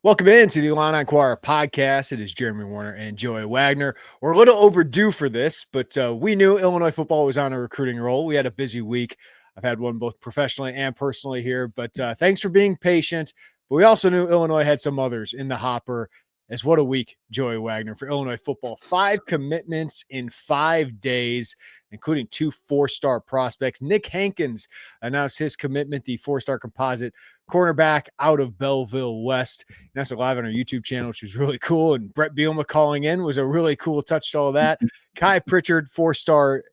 Welcome into the Illini Inquirer Podcast. It is Jeremy Werner and Joey Wagner. We're a little overdue for this, but we knew Illinois football was on a recruiting roll. We had a busy week. I've had one both professionally and personally here, but thanks for being patient. But we also knew Illinois had some others in the hopper. As what a week, Joey Wagner, for Illinois football. 5 commitments in 5 days, including 2 4-star prospects. Nick Hankins announced his commitment, the 4-star composite cornerback out of Belleville West. And that's live on our YouTube channel, which was really cool. And Brett Bielema calling in was a really cool touch to all that. Kai Pritchard, 4-star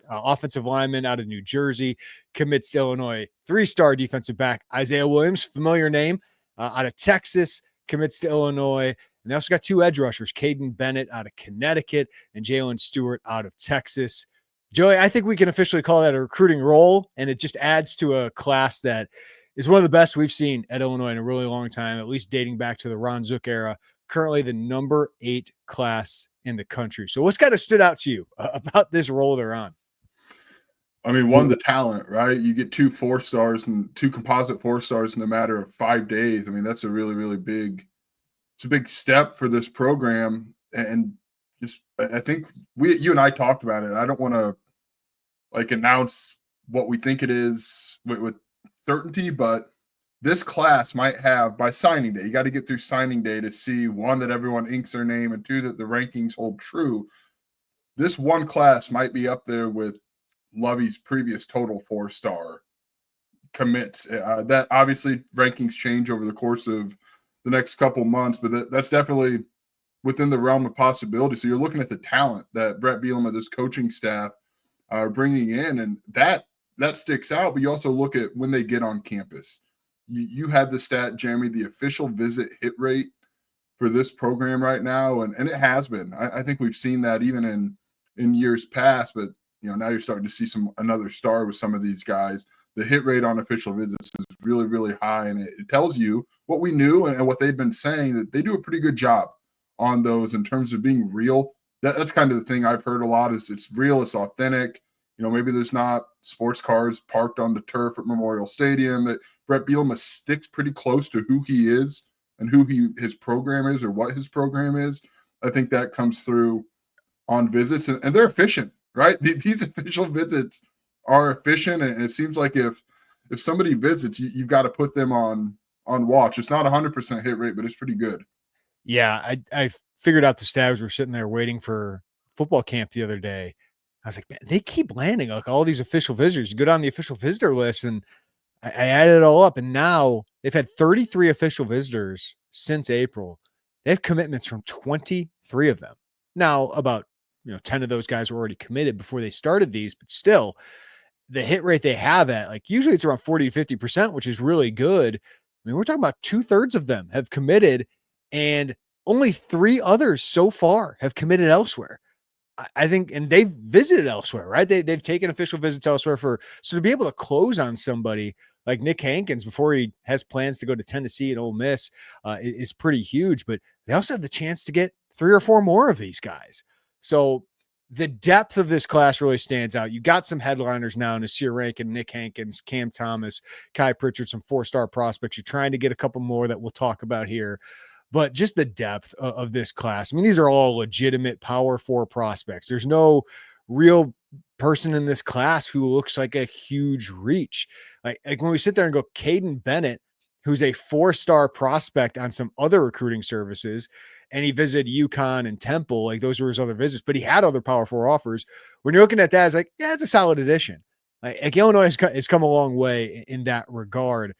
offensive lineman out of New Jersey, commits to Illinois. 3-star defensive back Isaiah Williams, familiar name, out of Texas, commits to Illinois. And they also got 2 edge rushers, Kayden Bennett out of Connecticut and Jaylen Stewart out of Texas. Joey, I think we can officially call that a recruiting roll, and it just adds to a class that is one of the best we've seen at Illinois in a really long time, at least dating back to the Ron Zook era, currently the number 8 class in the country. So what's kind of stood out to you about this roll they're on? I mean, one, the talent, right? You get 2 4-stars and 2 composite 4-stars in a matter of 5 days. I mean, that's a really, really big – it's a big step for this program. And just I think you and I talked about it. I don't want to, announce what we think it is with certainty, but this class might have, by signing day, you got to get through signing day to see, 1, that everyone inks their name, and 2, that the rankings hold true. This one class might be up there with Lovey's previous total 4-star commits. That obviously rankings change over the course of the next couple months, but that's definitely within the realm of possibility. So you're looking at the talent that Brett Bielema, this coaching staff, are bringing in, and that sticks out. But you also look at when they get on campus. You had the stat, Jeremy, the official visit hit rate for this program right now, and it has been. I think we've seen that even in years past, but now you're starting to see another star with some of these guys. The hit rate on official visits is really, really high, and it tells you what we knew and what they've been saying, that they do a pretty good job on those in terms of being real. That's kind of the thing I've heard a lot, is it's real, it's authentic. Maybe there's not sports cars parked on the turf at Memorial Stadium. That Brett Bielema sticks pretty close to who he is and who his program is, or what his program is. I think that comes through on visits, and they're efficient, right? These official visits are efficient, and it seems like if somebody visits, you've got to put them on watch. It's not 100% hit rate, but it's pretty good. Yeah, I figured out the stats. We're sitting there waiting for football camp the other day. I was like, man, they keep landing all these official visitors. You go down the official visitor list, and I added it all up, and now they've had 33 official visitors since April. They have commitments from 23 of them. Now, about 10 of those guys were already committed before they started these, but still, the hit rate they have at, usually it's around 40 to 50%, which is really good. I mean, we're talking about 2/3 of them have committed, and only 3 others so far have committed elsewhere. I think, and they've visited elsewhere, right? They've taken official visits elsewhere so to be able to close on somebody like Nick Hankins before he has plans to go to Tennessee and Ole Miss is pretty huge. But they also have the chance to get 3 or 4 more of these guys. So the depth of this class really stands out. You got some headliners now, Nasir Rankin, Nick Hankins, Cam Thomas, Kai Pritchard, some 4-star prospects. You're trying to get a couple more that we'll talk about here. But just the depth of this class. I mean, these are all legitimate Power 4 prospects. There's no real person in this class who looks like a huge reach. Like when we sit there and go, Kayden Bennett, who's a 4-star prospect on some other recruiting services, and he visited UConn and Temple, those were his other visits, but he had other Power 4 offers. When you're looking at that, it's yeah, it's a solid addition. Like Illinois has come a long way in that regard.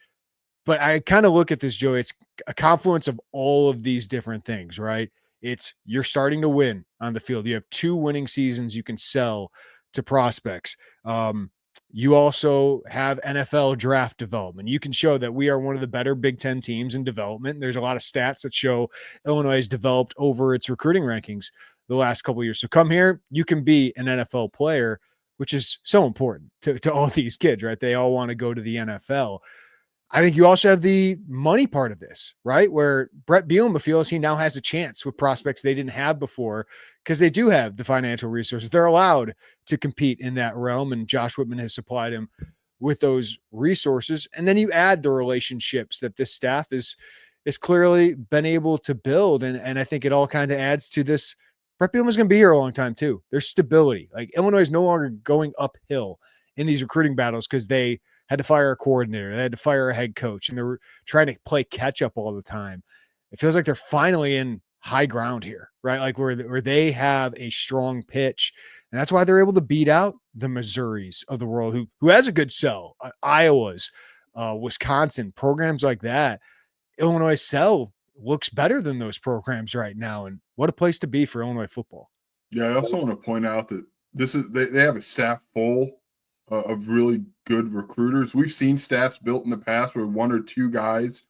But I kind of look at this, Joey, it's a confluence of all of these different things, right? It's you're starting to win on the field. You have 2 winning seasons you can sell to prospects. You also have NFL draft development. You can show that we are one of the better Big Ten teams in development. There's a lot of stats that show Illinois has developed over its recruiting rankings the last couple of years. So come here, you can be an NFL player, which is so important to all these kids, right? They all want to go to the NFL. I think you also have the money part of this, right? Where Brett Bielema feels he now has a chance with prospects they didn't have before because they do have the financial resources. They're allowed to compete in that realm, and Josh Whitman has supplied him with those resources. And then you add the relationships that this staff is is clearly been able to build. And I think it all kind of adds to this. Brett Bielema's going to be here a long time too. There's stability. Like Illinois is no longer going uphill in these recruiting battles because they had to fire a coordinator, they had to fire a head coach, and they were trying to play catch up all the time. It feels like they're finally in high ground here, right? Like where they have a strong pitch, and that's why they're able to beat out the Missouris of the world, who has a good sell, Iowa's, Wisconsin, programs like that. Illinois sell looks better than those programs right now, and what a place to be for Illinois football. Yeah, I also want to point out that they have a staff full of really good recruiters. We've seen staffs built in the past where one or two guys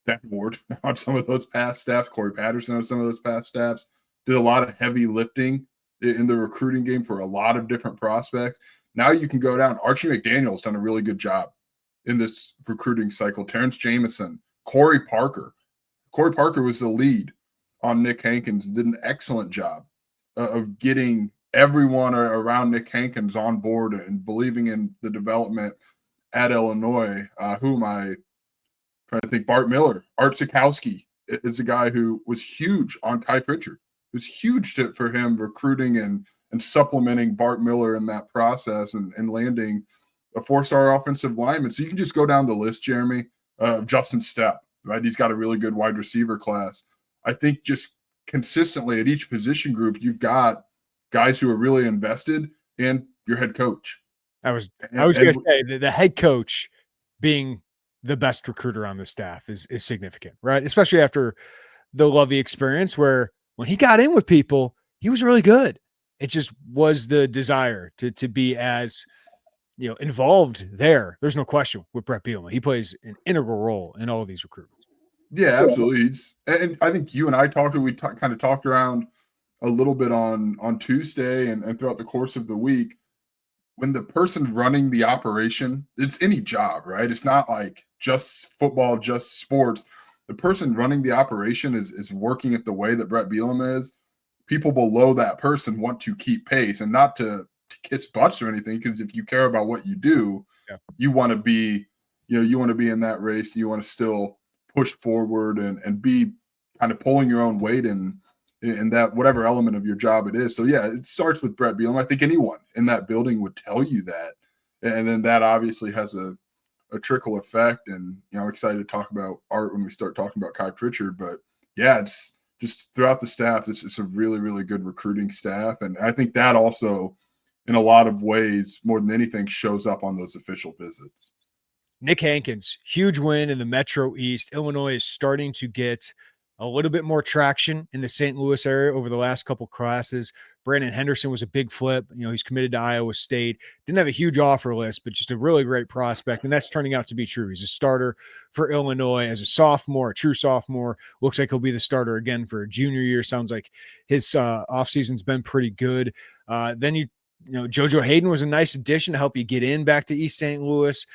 that board on some of those past staffs. Corey Patterson on some of those past staffs did a lot of heavy lifting in the recruiting game for a lot of different prospects. Now you can go down. Archie McDaniel's done a really good job in this recruiting cycle. Terrence Jamison, Corey Parker. Corey Parker was the lead on Nick Hankins and did an excellent job of getting everyone around Nick Hankins on board and believing in the development at Illinois. Who am I trying to think? Bart Miller. Art Sikowski is a guy who was huge on Kai Pritchard. It was huge for him recruiting and supplementing Bart Miller in that process and landing a 4-star offensive lineman. So you can just go down the list, Jeremy, Justin Stepp, right? He's got a really good wide receiver class. I think just consistently at each position group, you've got guys who are really invested in your head coach. I was going to say the head coach being the best recruiter on the staff is significant, right? Especially after the Lovey experience, where when he got in with people, he was really good. It just was the desire to be as involved there. There's no question with Brett Bielema. He plays an integral role in all of these recruitments. Yeah, absolutely. And I think you and I kind of talked around a little bit on Tuesday and throughout the course of the week. When the person running the operation, it's any job, right? It's not like just football, just sports. The person running the operation is working it the way that Brett Bielema is. People below that person want to keep pace, and not to kiss butts or anything, because if you care about what you do, you want to be, you want to be in that race. You want to still push forward and be kind of pulling your own weight in that whatever element of your job it is. So yeah, it starts with Brett Bielema. I think anyone in that building would tell you that, and then that obviously has a trickle effect. And I'm excited to talk about Art when we start talking about Kai Pritchard. But yeah, it's just throughout the staff, this is a really, really good recruiting staff, and I think that also, in a lot of ways, more than anything, shows up on those official visits. Nick Hankins, huge win in the Metro East. Illinois is starting to get a little bit more traction in the St. Louis area over the last couple classes. Brandon Henderson was a big flip. He's committed to Iowa State. Didn't have a huge offer list, but just a really great prospect, and that's turning out to be true. He's a starter for Illinois as a sophomore, a true sophomore. Looks like he'll be the starter again for a junior year. Sounds like his offseason's been pretty good. Then JoJo Hayden was a nice addition to help you get in back to East St. Louis.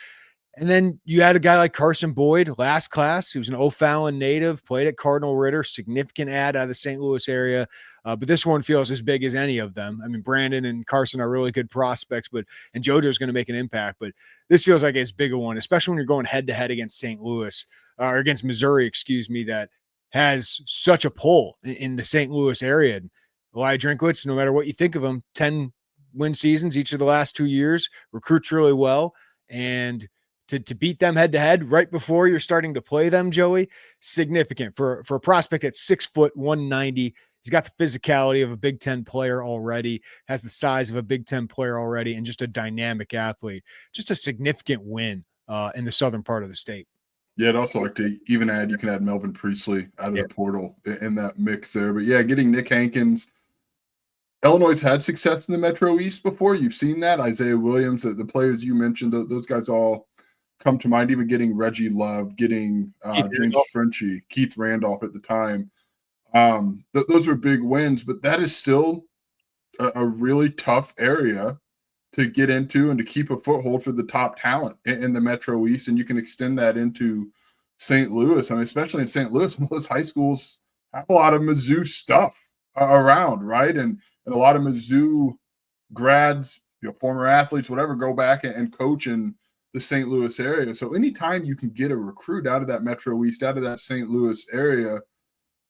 And then you had a guy like Carson Boyd last class, who's an O'Fallon native, played at Cardinal Ritter, significant ad out of the St. Louis area. But this one feels as big as any of them. I mean, Brandon and Carson are really good prospects, and JoJo's going to make an impact. But this feels like as big a one, especially when you're going head-to-head against St. Louis, or against Missouri, that has such a pull in the St. Louis area. And Elijah Drinkwitz, no matter what you think of him, 10 win seasons each of the last 2 years, recruits really well. And to beat them head-to-head right before you're starting to play them, Joey, significant for a prospect at 6 foot, 190. He's got the physicality of a Big Ten player already, has the size of a Big Ten player already, and just a dynamic athlete. Just a significant win in the southern part of the state. Yeah, I'd also like to even add, you can add Melvin Priestley out of the portal in that mix there. But yeah, getting Nick Hankins. Illinois had success in the Metro East before. You've seen that. Isaiah Williams, the players you mentioned, those guys all come to mind. Even getting Reggie Love, getting James Frenchie, Keith Randolph at the time. Those were big wins, but that is still a really tough area to get into and to keep a foothold for the top talent in the Metro East. And you can extend that into St. Louis. I mean, especially in St. Louis, most high schools have a lot of Mizzou stuff around, right? And a lot of Mizzou grads, former athletes, whatever, go back and coach in the St. Louis area. So anytime you can get a recruit out of that Metro East, out of that St. Louis area,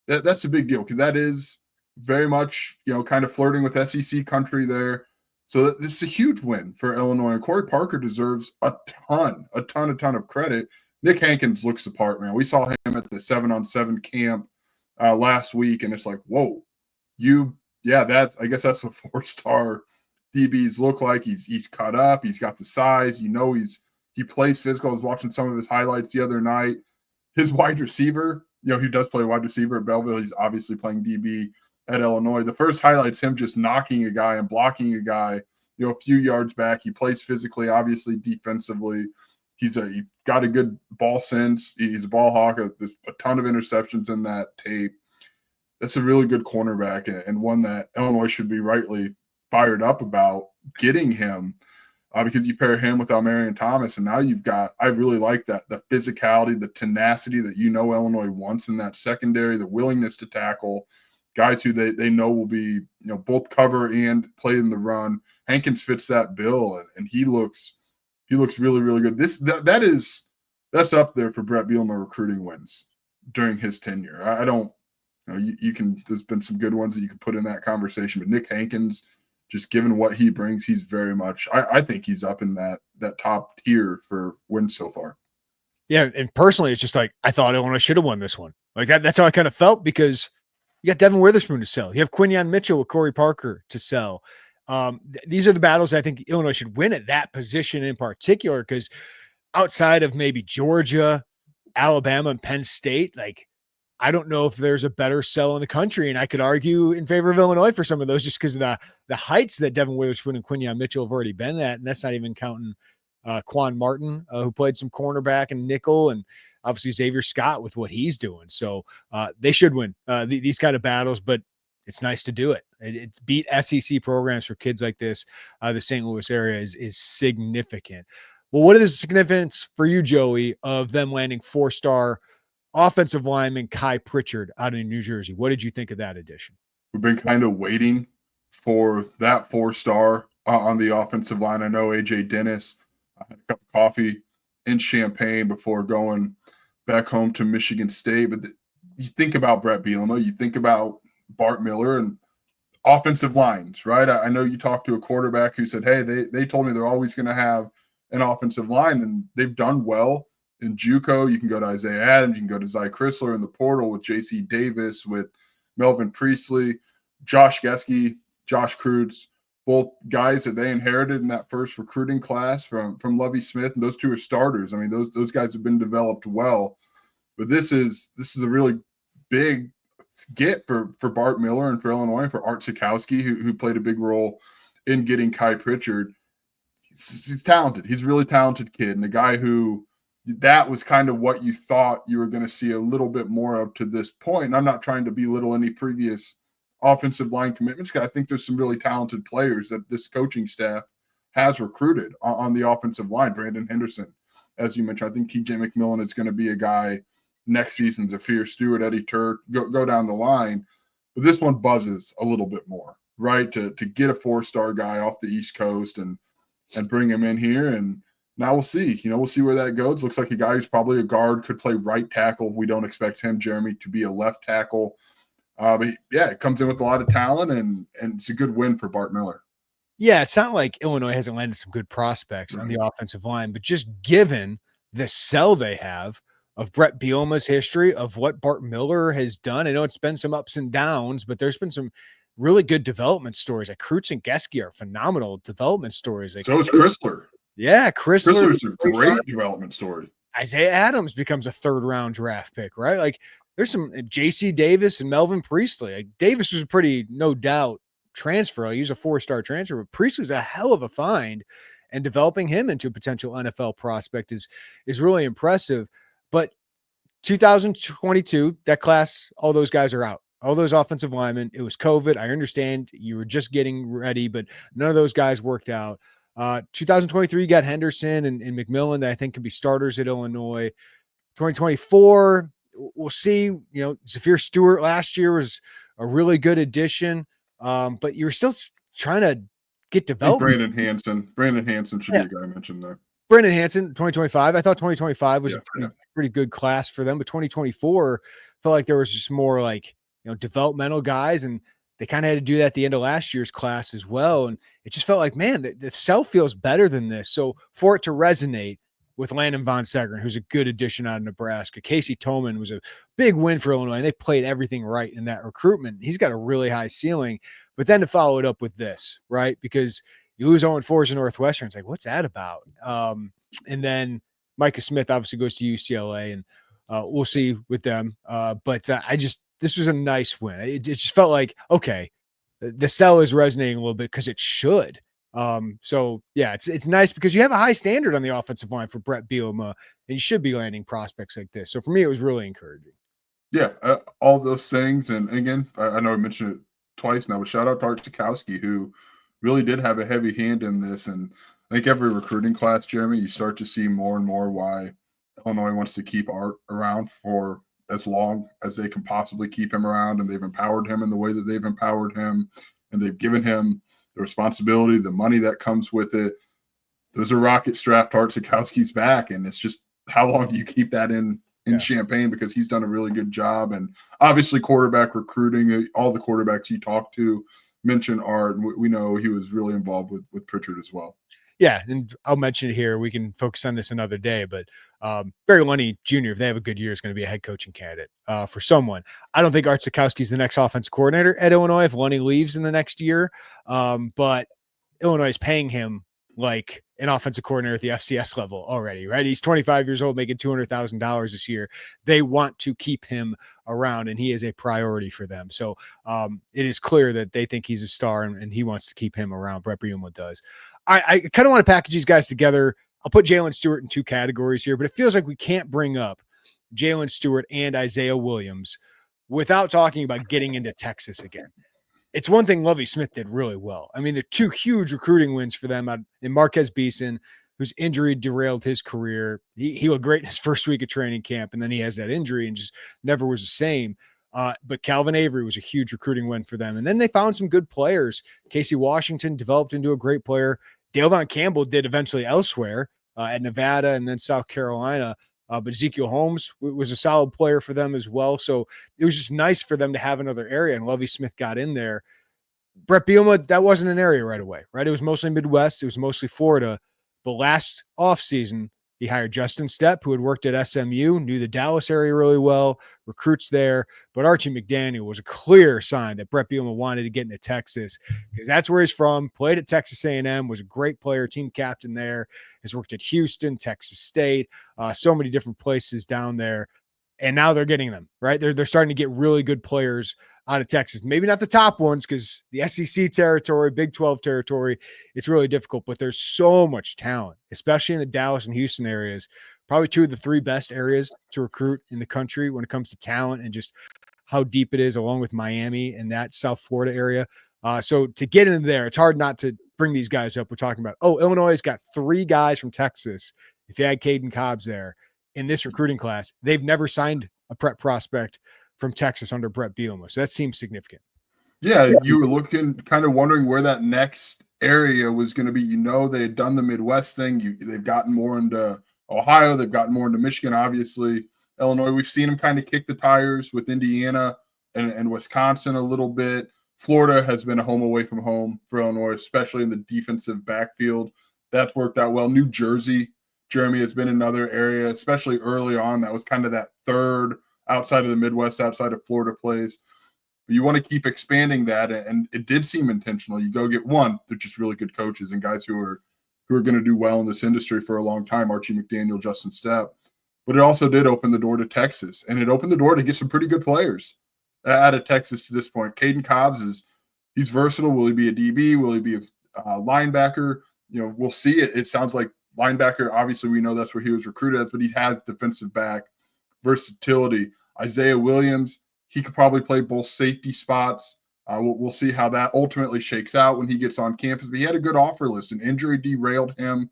that's a big deal, because that is very much, kind of flirting with SEC country there. So this is a huge win for Illinois. And Corey Parker deserves a ton of credit. Nick Hankins looks the part, man. We saw him at the 7-on-7 camp last week, and it's like, whoa, I guess that's what 4-star DBs look like. He's cut up. He's got the size. He plays physical. I was watching some of his highlights the other night. His wide receiver, he does play wide receiver at Belleville. He's obviously playing DB at Illinois. The first highlight's him just knocking a guy and blocking a guy, a few yards back. He plays physically, obviously defensively. He's got a good ball sense. He's a ball hawk. There's a ton of interceptions in that tape. That's a really good cornerback, and one that Illinois should be rightly fired up about getting him, because you pair him with Almarian Thomas, and now I really like that, the physicality, the tenacity that Illinois wants in that secondary, the willingness to tackle, guys who they know will be, both cover and play in the run. Hankins fits that bill, and he looks really, really good. That's up there for Brett Bielema recruiting wins during his tenure. I don't, there's been some good ones that you could put in that conversation, but Nick Hankins, just given what he brings, he's very much, I think he's up in that top tier for wins so far. Yeah, and personally, it's just like, I thought Illinois should have won this one. Like that's how I kind of felt, because you got Devin Witherspoon to sell. You have Quinyon Mitchell with Corey Parker to sell. These are the battles I think Illinois should win at that position in particular, because outside of maybe Georgia, Alabama, and Penn State, like, I don't know if there's a better sell in the country, and I could argue in favor of Illinois for some of those, just because of the heights that Devin Witherspoon and Quinyon Mitchell have already been at, and that's not even counting Quan Martin, who played some cornerback and nickel, and obviously Xavier Scott with what he's doing. So they should win these kind of battles, but it's nice to do it. It's beat SEC programs for kids like this. The St. Louis area is significant. Well, what is the significance for you, Joey, of them landing 4-star offensive lineman Kai Pritchard out in New Jersey? What did you think of that addition? We've been kind of waiting for that 4-star on the offensive line. I know AJ Dennis had a cup of coffee in Champaign before going back home to Michigan State. But you think about Brett Bielema, you think about Bart Miller and offensive lines, right? I know you talked to a quarterback who said, hey, they told me they're always going to have an offensive line, and they've done well. In JUCO, you can go to Isaiah Adams, you can go to Zy Chrysler in the portal with J.C. Davis, with Melvin Priestley, Josh Geske, Josh Kreutz, both guys that they inherited in that first recruiting class from Lovie Smith, and those two are starters. I mean, those guys have been developed well. But this is a really big get for Bart Miller and for Illinois, for Art Sikowski, who played a big role in getting Kai Pritchard. He's talented. He's a really talented kid, and a guy who that was kind of what you thought you were going to see a little bit more of to this point. And I'm not trying to belittle any previous offensive line commitments, because I think there's some really talented players that this coaching staff has recruited on the offensive line. Brandon Henderson, as you mentioned, I think TJ McMillan is going to be a guy next season. Zafir Stewart, Eddie Turk, go down the line. But this one buzzes a little bit more, right? To get a 4-star guy off the East Coast and bring him in here. And now we'll see. We'll see where that goes. Looks like a guy who's probably a guard, could play right tackle. We don't expect him, Jeremy, to be a left tackle. But yeah, it comes in with a lot of talent, and it's a good win for Bart Miller. Yeah, it's not like Illinois hasn't landed some good prospects on the offensive line, but just given the sell they have of Brett Bielema's history, of what Bart Miller has done. I know it's been some ups and downs, but there's been some really good development stories. Like Kreutz and Geske are phenomenal development stories. Like, so is Chrysler. Yeah, Chrysler's a great development story. Isaiah Adams becomes a 3rd-round draft pick, right? Like, there's some J.C. Davis and Melvin Priestley. Like, Davis was a pretty, no doubt, transfer. He was a 4-star transfer, but Priestley's a hell of a find, and developing him into a potential NFL prospect is really impressive. But 2022, that class, all those guys are out. All those offensive linemen. It was COVID. I understand you were just getting ready, but none of those guys worked out. 2023, you got Henderson and McMillan that I think can be starters at Illinois. 2024, we'll see. Zafir Stewart last year was a really good addition, but you're still trying to get development. Brandon Hansen should be a guy I mentioned there. Brendan Hansen, 2025. I thought 2025 was a pretty good class for them, but 2024 felt like there was just more like, developmental guys, and they kind of had to do that at the end of last year's class as well. And it just felt like, man, the South feels better than this. So for it to resonate with Landon Von Segren, who's a good addition out of Nebraska, Casey Tolman was a big win for Illinois, and they played everything right in that recruitment. He's got a really high ceiling, but then to follow it up with this, right? Because you lose 0-4 to Northwestern. It's like, what's that about? And then Micah Smith obviously goes to UCLA, and we'll see with them. But this was a nice win. It just felt like, okay, the sell is resonating a little bit because it should. So yeah, it's nice because you have a high standard on the offensive line for Brett Bielema, and you should be landing prospects like this. So for me, it was really encouraging. Yeah, all those things. And again, I know I mentioned it twice now, but shout out to Art Sikowski, who really did have a heavy hand in this. And I think every recruiting class, Jeremy, you start to see more and more why Illinois wants to keep Art around for as long as they can possibly keep him around. And they've empowered him in the way that they've empowered him, and they've given him the responsibility, the money that comes with it. There's a rocket strapped to Art Sikowski's back, and it's just how long do you keep that in Champaign, because he's done a really good job. And obviously quarterback recruiting, all the quarterbacks you talk to mention Art, and we know he was really involved with Pritchard as well. Yeah, and I'll mention it here. We can focus on this another day, but Barry Lunny Jr., if they have a good year, is going to be a head coaching candidate for someone. I don't think Art Sikowski is the next offensive coordinator at Illinois if Lunny leaves in the next year, but Illinois is paying him like an offensive coordinator at the FCS level already, right? He's 25 years old, making $200,000 this year. They want to keep him around, and he is a priority for them. So it is clear that they think he's a star, and he wants to keep him around. Brett Bielema does. I kind of want to package these guys together. I'll put Jaylen Stewart in two categories here, but it feels like we can't bring up Jaylen Stewart and Isaiah Williams without talking about getting into Texas again. It's one thing Lovie Smith did really well. I mean, they're two huge recruiting wins for them in Marquez Beeson, whose injury derailed his career. He looked great in his first week of training camp, and then he has that injury and just never was the same. But Calvin Avery was a huge recruiting win for them. And then they found some good players. Casey Washington developed into a great player. Dale Von Campbell did eventually elsewhere at Nevada and then South Carolina. But Ezekiel Holmes was a solid player for them as well. So it was just nice for them to have another area, and Lovie Smith got in there. Brett Bielema, that wasn't an area right away, right? It was mostly Midwest. It was mostly Florida. But last offseason, he hired Justin Stepp, who had worked at SMU, knew the Dallas area really well, recruits there. But Archie McDaniel was a clear sign that Brett Bielema wanted to get into Texas because that's where he's from, played at Texas A&M, was a great player, team captain there, has worked at Houston, Texas State, so many different places down there. And now they're getting them, right? They're starting to get really good players out of Texas. Maybe not the top ones because the SEC territory, Big 12 territory, it's really difficult, but there's so much talent, especially in the Dallas and Houston areas, probably two of the three best areas to recruit in the country when it comes to talent and just how deep it is, along with Miami and that South Florida area. So to get into there, it's hard not to bring these guys up. We're talking about, Illinois has got three guys from Texas. If you add Caden Cobbs there in this recruiting class, they've never signed a prep prospect from Texas under Brett Bielema. So that seems significant. Yeah, you were looking, kind of wondering where that next area was going to be. They had done the Midwest thing. They've gotten more into Ohio. They've gotten more into Michigan, obviously. Illinois, we've seen them kind of kick the tires with Indiana and Wisconsin a little bit. Florida has been a home away from home for Illinois, especially in the defensive backfield. That's worked out well. New Jersey, Jeremy, has been another area, especially early on. That was kind of that third outside of the Midwest, outside of Florida plays. But you want to keep expanding that, and it did seem intentional. You go get one, they're just really good coaches and guys who are going to do well in this industry for a long time, Archie McDaniel, Justin Stepp. But it also did open the door to Texas, and it opened the door to get some pretty good players out of Texas to this point. Caden Cobbs he's versatile. Will he be a DB? Will he be a linebacker? We'll see. It sounds like linebacker. Obviously, we know that's where he was recruited as, but he has defensive back versatility. Isaiah Williams, he could probably play both safety spots. We'll see how that ultimately shakes out when he gets on campus. But he had a good offer list. An injury derailed him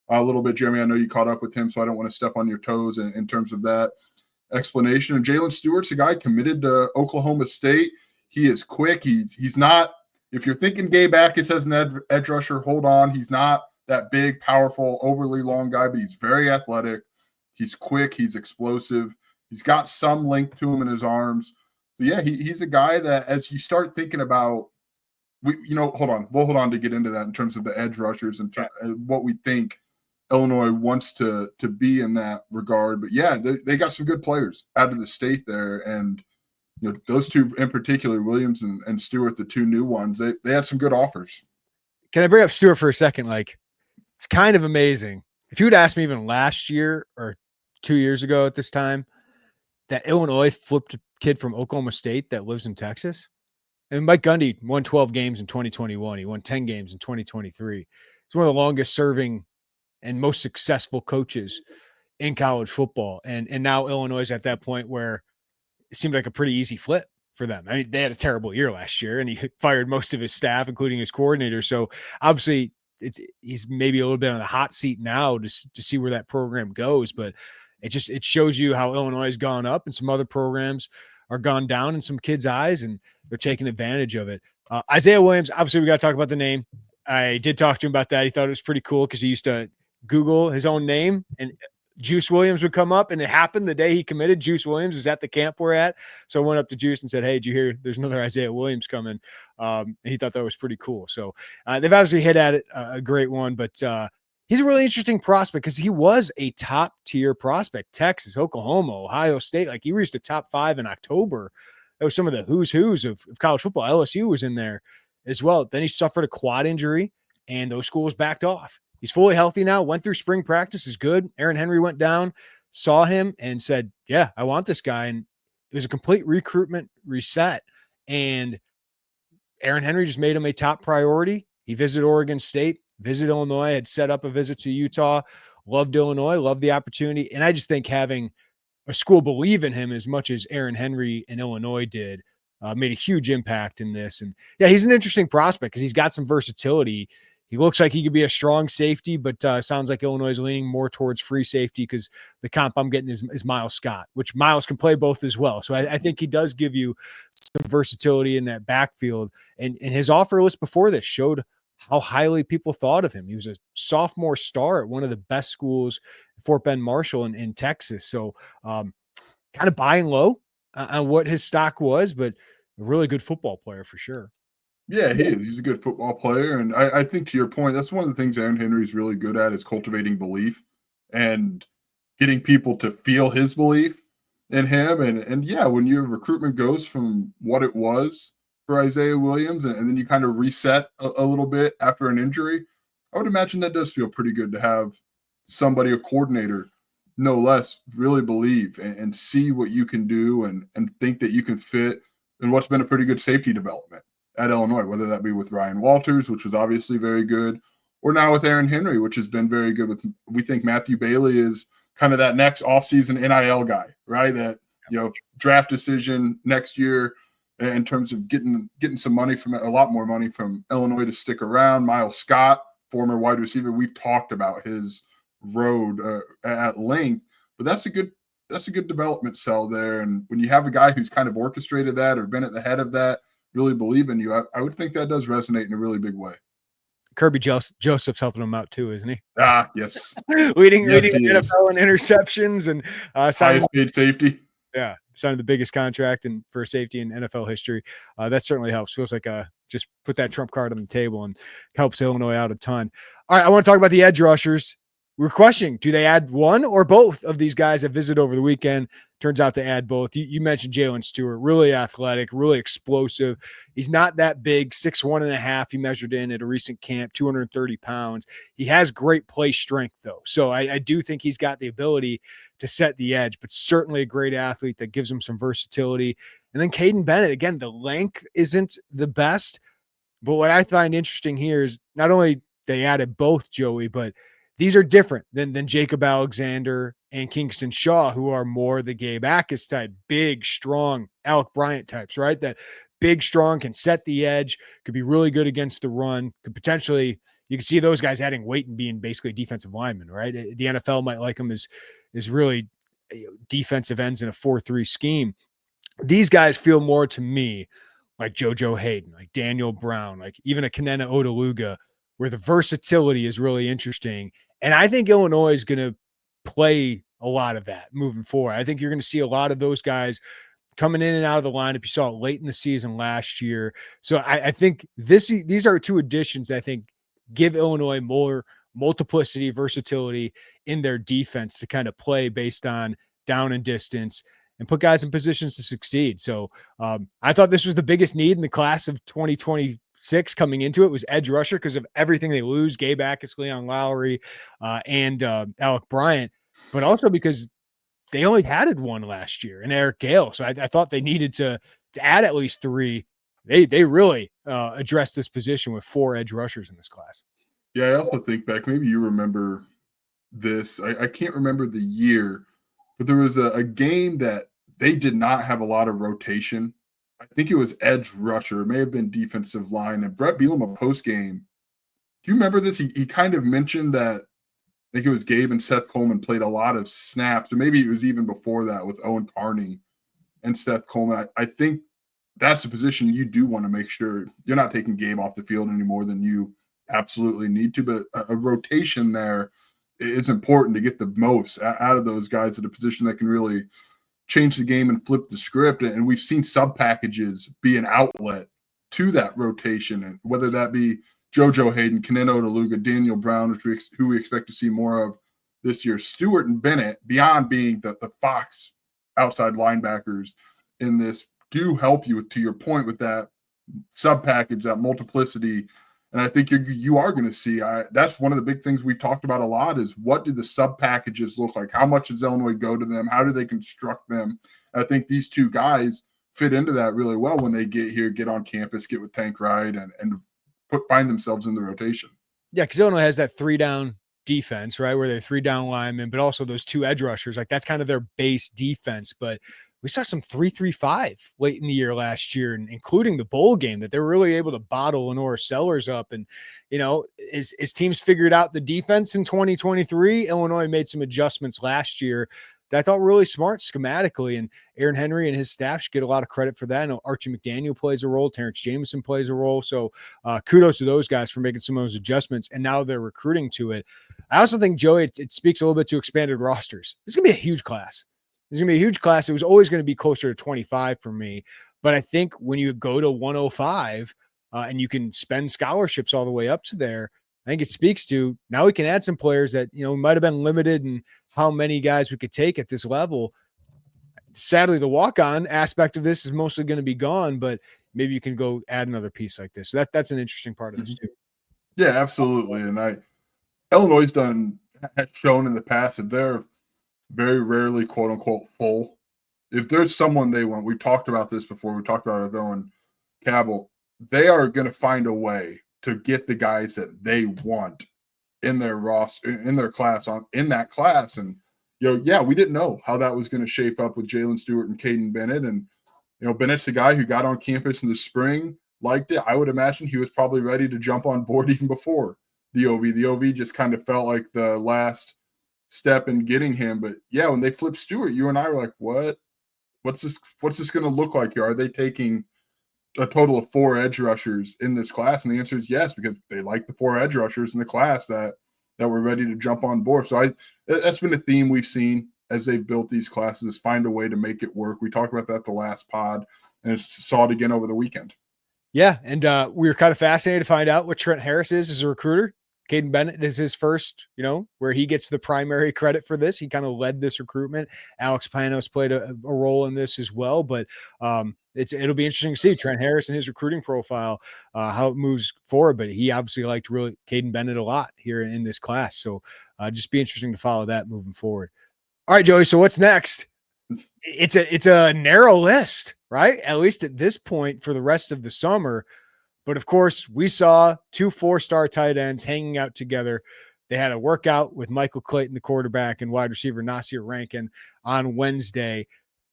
a little bit, Jeremy. I know you caught up with him, so I don't want to step on your toes in terms of that explanation. And Jaylen Stewart's a guy committed to Oklahoma State. He is quick. He's not – if you're thinking Gabe Backus as an edge rusher, hold on. He's not that big, powerful, overly long guy, but he's very athletic. He's quick. He's explosive. He's got some length to him in his arms. But yeah, he's a guy that as you start thinking about, hold on. We'll hold on to get into that in terms of the edge rushers and what we think Illinois wants to be in that regard. But yeah, they got some good players out of the state there. And those two in particular, Williams and Stewart, the two new ones, they had some good offers. Can I bring up Stewart for a second? Like, it's kind of amazing. If you would ask me even last year or 2 years ago at this time that Illinois flipped a kid from Oklahoma State that lives in Texas. And Mike Gundy won 12 games in 2021. He won 10 games in 2023. He's one of the longest serving and most successful coaches in college football. And now Illinois is at that point where it seemed like a pretty easy flip for them. I mean, they had a terrible year last year and he fired most of his staff, including his coordinator. So obviously he's maybe a little bit on the hot seat now to see where that program goes. But it shows you how Illinois has gone up and some other programs are gone down in some kids' eyes, and they're taking advantage of it. Isaiah Williams, obviously we got to talk about the name. I did talk to him about that. He thought it was pretty cool because he used to Google his own name and Juice Williams would come up, and it happened the day he committed. Juice Williams is at the camp we're at. So I went up to Juice and said, hey, did you hear there's another Isaiah Williams coming? And he thought that was pretty cool. So they've obviously hit at it a great one, but he's a really interesting prospect because he was a top tier prospect. Texas, Oklahoma, Ohio State. Like he reached the top 5 in October. That was some of the who's of college football. LSU was in there as well. Then he suffered a quad injury and those schools backed off. He's fully healthy now, went through spring practice, is good. Aaron Henry went down, saw him and said, yeah, I want this guy. And it was a complete recruitment reset. And Aaron Henry just made him a top priority. He visited Oregon State, visited Illinois, had set up a visit to Utah, loved Illinois, loved the opportunity. And I just think having a school believe in him as much as Aaron Henry and Illinois did made a huge impact in this. And yeah, he's an interesting prospect because he's got some versatility. He looks like he could be a strong safety, but sounds like Illinois is leaning more towards free safety because the comp I'm getting is Miles Scott, which Miles can play both as well. So I think he does give you some versatility in that backfield. And his offer list before this showed how highly people thought of him. He was a sophomore star at one of the best schools, Fort Bend Marshall in Texas. So kind of buying low on what his stock was, but a really good football player for sure. Yeah, he is. He's a good football player. And I think to your point, that's one of the things Aaron Henry is really good at is cultivating belief and getting people to feel his belief in him. And yeah, when your recruitment goes from what it was for Isaiah Williams and then you kind of reset a little bit after an injury, I would imagine that does feel pretty good to have somebody, a coordinator, no less, really believe and see what you can do and think that you can fit in what's been a pretty good safety development at Illinois, whether that be with Ryan Walters, which was obviously very good, or now with Aaron Henry, which has been very good. We think Matthew Bailey is kind of that next offseason NIL guy, right? That, draft decision next year in terms of getting some money from a lot more money from Illinois to stick around. Miles Scott, former wide receiver. We've talked about his road at length, but that's a good development cell there. And when you have a guy who's kind of orchestrated that or been at the head of that, really believe in you, I would think that does resonate in a really big way. Kirby Joseph's helping him out too, isn't he? Yes. leading NFL in interceptions and highest paid safety. Yeah, signed the biggest contract for a safety in NFL history. That certainly helps. Feels like just put that trump card on the table and helps Illinois out a ton. All right, I want to talk about the edge rushers. We're questioning, do they add one or both of these guys that visit over the weekend? Turns out to add both. You mentioned Jaylen Stewart, really athletic, really explosive. He's not that big, 6'1.5". He measured in at a recent camp, 230 pounds. He has great play strength, though. So I do think he's got the ability to set the edge, but certainly a great athlete that gives him some versatility. And then Kayden Bennett, again, the length isn't the best, but what I find interesting here is not only they added both, Joey, but these are different than Jacob Alexander and Kingston Shaw, who are more the Gabe Akis type, big, strong, Alec Bryant types, right? That big, strong, can set the edge, could be really good against the run, could potentially, you can see those guys adding weight and being basically defensive linemen, right? The NFL might like them as really defensive ends in a 4-3 scheme. These guys feel more to me like JoJo Hayden, like Daniel Brown, like even a Kenena Odeluga, where the versatility is really interesting. And I think Illinois is going to play a lot of that moving forward. I think you're going to see a lot of those guys coming in and out of the lineup. You saw it late in the season last year. So I think these are two additions I think give Illinois more multiplicity, versatility in their defense to kind of play based on down and distance and put guys in positions to succeed. So I thought this was the biggest need in the class of 2026 coming into it was edge rusher because of everything they lose, Gabe Akis, Leon Lowry, and Alec Bryant, but also because they only added one last year and Eric Gale. So I thought they needed to add at least three. They really addressed this position with 4 edge rushers in this class. Yeah, I also think back, maybe you remember this. I can't remember the year, but there was a game that they did not have a lot of rotation. I think it was edge rusher. It may have been defensive line. And Brett Bielema post game, do you remember this? He kind of mentioned that I think it was Gabe and Seth Coleman played a lot of snaps, or maybe it was even before that with Owen Carney and Seth Coleman. I think that's the position you do want to make sure you're not taking Gabe off the field any more than you absolutely need to, but a rotation there is important to get the most out of those guys at a position that can really change the game and flip the script. And we've seen sub packages be an outlet to that rotation, and whether that be JoJo Hayden, Kaneno DeLuga, Daniel Brown, who we expect to see more of this year, Stewart and Bennett, beyond being the Fox outside linebackers in this, do help you, to your point, with that sub package, that multiplicity. And I think you are going to see, that's one of the big things we've talked about a lot is what do the sub packages look like? How much does Illinois go to them? How do they construct them? I think these two guys fit into that really well when they get here, get on campus, get with Tank Wright, and find themselves in the rotation. Yeah, because Illinois has that 3-down defense, right, where they're 3-down linemen, but also those 2 edge rushers. Like that's kind of their base defense. But we saw some 3-3-5 late in the year last year, and including the bowl game, that they were really able to bottle Lenore Sellers up. And, as teams figured out the defense in 2023, Illinois made some adjustments last year that I thought were really smart schematically. And Aaron Henry and his staff should get a lot of credit for that. I know Archie McDaniel plays a role. Terrence Jameson plays a role. So kudos to those guys for making some of those adjustments. And now they're recruiting to it. I also think, Joey, it speaks a little bit to expanded rosters. This is going to be a huge class. There's going to be a huge class. It was always going to be closer to 25 for me. But I think when you go to 105 and you can spend scholarships all the way up to there, I think it speaks to now we can add some players that, might have been limited in how many guys we could take at this level. Sadly, the walk-on aspect of this is mostly going to be gone, but maybe you can go add another piece like this. So that's an interesting part of this too. Yeah, absolutely. And Illinois has shown in the past that they're very rarely, quote unquote, full. If there's someone they want, we've talked about this before. We talked about it with Owen Cabell. They are going to find a way to get the guys that they want in their roster, in their class, in that class. And we didn't know how that was going to shape up with Jaylen Stewart and Kayden Bennett. And Bennett's the guy who got on campus in the spring, liked it. I would imagine he was probably ready to jump on board even before the OV. The OV just kind of felt like the last step in getting him. But yeah, when they flipped Stewart, you and I were like, what's this going to look like here? Are they taking a total of 4 edge rushers in this class? And the answer is yes, because they like the 4 edge rushers in the class that were ready to jump on board. So that's been a theme we've seen as they've built these classes, is find a way to make it work. We talked about that the last pod, and saw it again over the weekend. Yeah, and we were kind of fascinated to find out what Trent Harris is as a recruiter. Kayden Bennett is his first, where he gets the primary credit for this. He kind of led this recruitment. Alex Panos played a role in this as well, but it'll be interesting to see Trent Harris and his recruiting profile, how it moves forward. But he obviously liked really Kayden Bennett a lot here in this class. So just be interesting to follow that moving forward. All right, Joey. So what's next? It's a narrow list, right? At least at this point for the rest of the summer. But of course, we saw 2 4-star tight ends hanging out together. They had a workout with Michael Clayton, the quarterback, and wide receiver Nasir Rankin on Wednesday.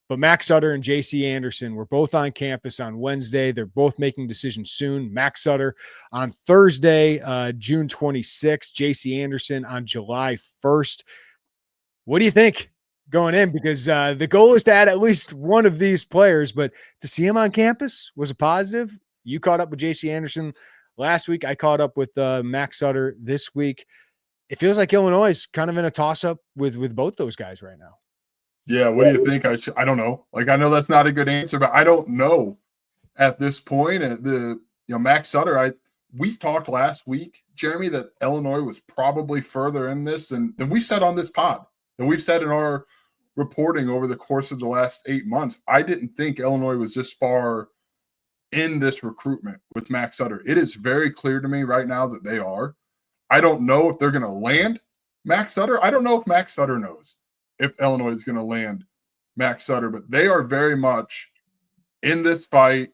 But Mack Sutter and J.C. Anderson were both on campus on Wednesday. They're both making decisions soon. Mack Sutter on Thursday, June 26th. J.C. Anderson on July 1st. What do you think going in? Because the goal is to add at least one of these players, but to see him on campus was a positive. You caught up with J.C. Anderson last week. I caught up with Mack Sutter this week. It feels like Illinois is kind of in a toss-up with both those guys right now. Yeah, what do you think? I don't know. Like, I know that's not a good answer, but I don't know at this point. And Mack Sutter, we talked last week, Jeremy, that Illinois was probably further in this than we said on this pod, than we've said in our reporting over the course of the last 8 months. I didn't think Illinois was this far in this recruitment with Mack Sutter. It is very clear to me right now that they are. I don't know if they're going to land Mack Sutter. I don't know if Mack Sutter knows if Illinois is going to land Mack Sutter, but they are very much in this fight.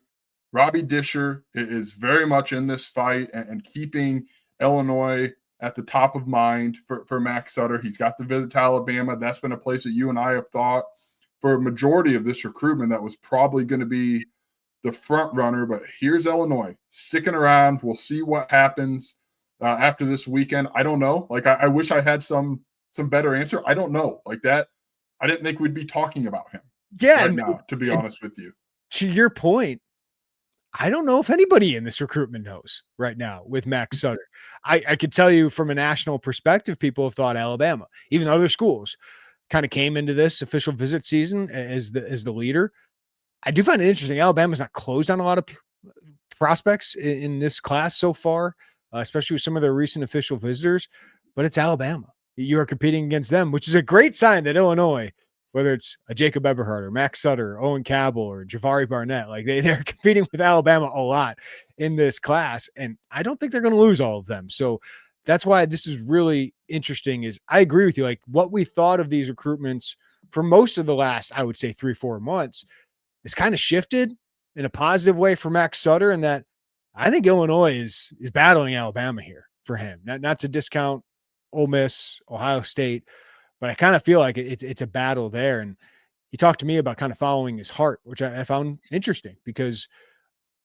Robbie Disher is very much in this fight and keeping Illinois at the top of mind for Mack Sutter. He's got the visit to Alabama. That's been a place that you and I have thought for a majority of this recruitment that was probably going to be the front runner. But here's Illinois sticking around. We'll see what happens after this weekend. I don't know. Like, I wish I had some better answer. I don't know. Like that, I didn't think we'd be talking about him. Yeah, right now, to be honest with you. To your point, I don't know if anybody in this recruitment knows right now with Mack Sutter. I could tell you from a national perspective, people have thought Alabama, even other schools, kind of came into this official visit season as the leader. I do find it interesting. Alabama's not closed on a lot of prospects in this class so far, especially with some of their recent official visitors, but it's Alabama. You are competing against them, which is a great sign that Illinois, whether it's a Jacob Eberhart or Mack Sutter, or Owen Cabell or Jahvari Barnett, like they're competing with Alabama a lot in this class. And I don't think they're going to lose all of them. So that's why this is really interesting. Is I agree with you. Like what we thought of these recruitments for most of the last, I would say 3-4 months is kind of shifted in a positive way for Mack Sutter. And that I think Illinois is battling Alabama here for him, not to discount Ole Miss, Ohio State, but I kind of feel like it's a battle there. And he talked to me about kind of following his heart, which I found interesting because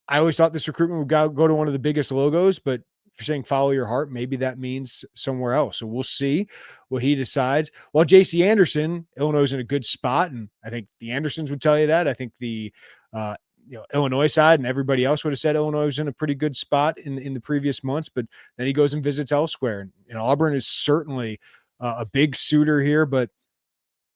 I always thought this recruitment would go to one of the biggest logos, but if you're saying follow your heart, maybe that means somewhere else. So we'll see what he decides. Well, JC Anderson, Illinois is in a good spot. And I think the Andersons would tell you that. I think the Illinois side and everybody else would have said Illinois was in a pretty good spot in the previous months, but then he goes and visits elsewhere. And Auburn is certainly a big suitor here, but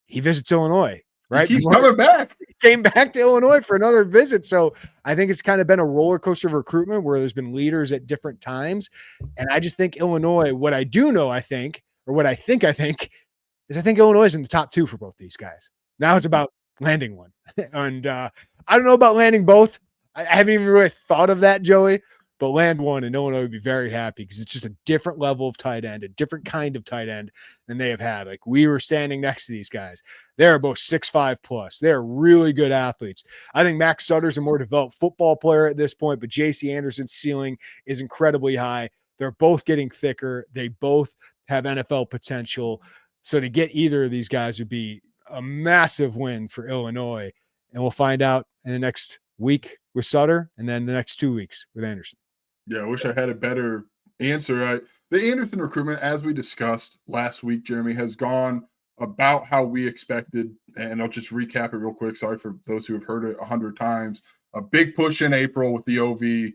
he visits Illinois, right? He keeps coming back. He came back to Illinois for another visit. So I think it's kind of been a roller coaster of recruitment where there's been leaders at different times. And I just think Illinois, what I do know, I think Illinois is in the top 2 for both these guys. Now it's about landing one. And I don't know about landing both. I haven't even really thought of that, Joey, but land one and Illinois would be very happy because it's just a different level of tight end, a different kind of tight end than they have had. Like we were standing next to these guys. They're both 6'5 plus. They're really good athletes. I think Mack Sutter's a more developed football player at this point, but JC Anderson's ceiling is incredibly high. They're both getting thicker. They both have NFL potential. So to get either of these guys would be a massive win for Illinois. And we'll find out in the next week with Sutter and then the next 2 weeks with Anderson. Yeah, I wish I had a better answer. The Anderson recruitment, as we discussed last week, Jeremy, has gone about how we expected. And I'll just recap it real quick. Sorry for those who have heard it 100 times. A big push in April with the OV.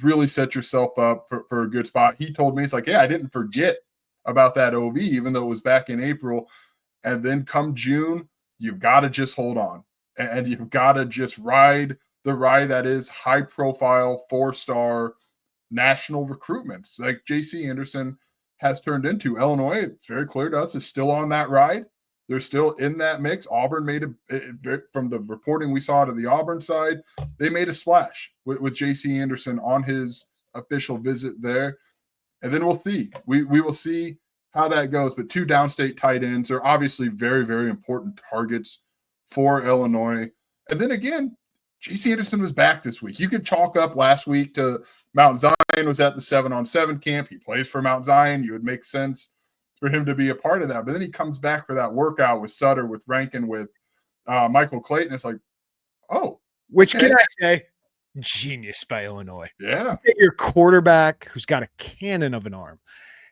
Really set yourself up for a good spot. He told me, it's like, yeah, I didn't forget about that OV, even though it was back in April. And then come June, you've got to just hold on. And you've got to just ride the ride that is high-profile, 4-star national recruitments like JC Anderson has turned into. Illinois, it's very clear to us, is still on that ride. They're still in that mix. Auburn made from the reporting we saw to the Auburn side, they made a splash with JC Anderson on his official visit there. And then we'll see. We will see how that goes. But 2 downstate tight ends are obviously very, very important targets for Illinois. And then again, JC Anderson was back this week. You could chalk up last week to Mount Zion was at the 7-on-7 camp. He plays for Mount Zion. You would make sense for him to be a part of that. But then he comes back for that workout with Sutter, with Rankin, with Michael Clayton. It's like, oh. Which can I say? Genius by Illinois. Yeah. You get your quarterback who's got a cannon of an arm.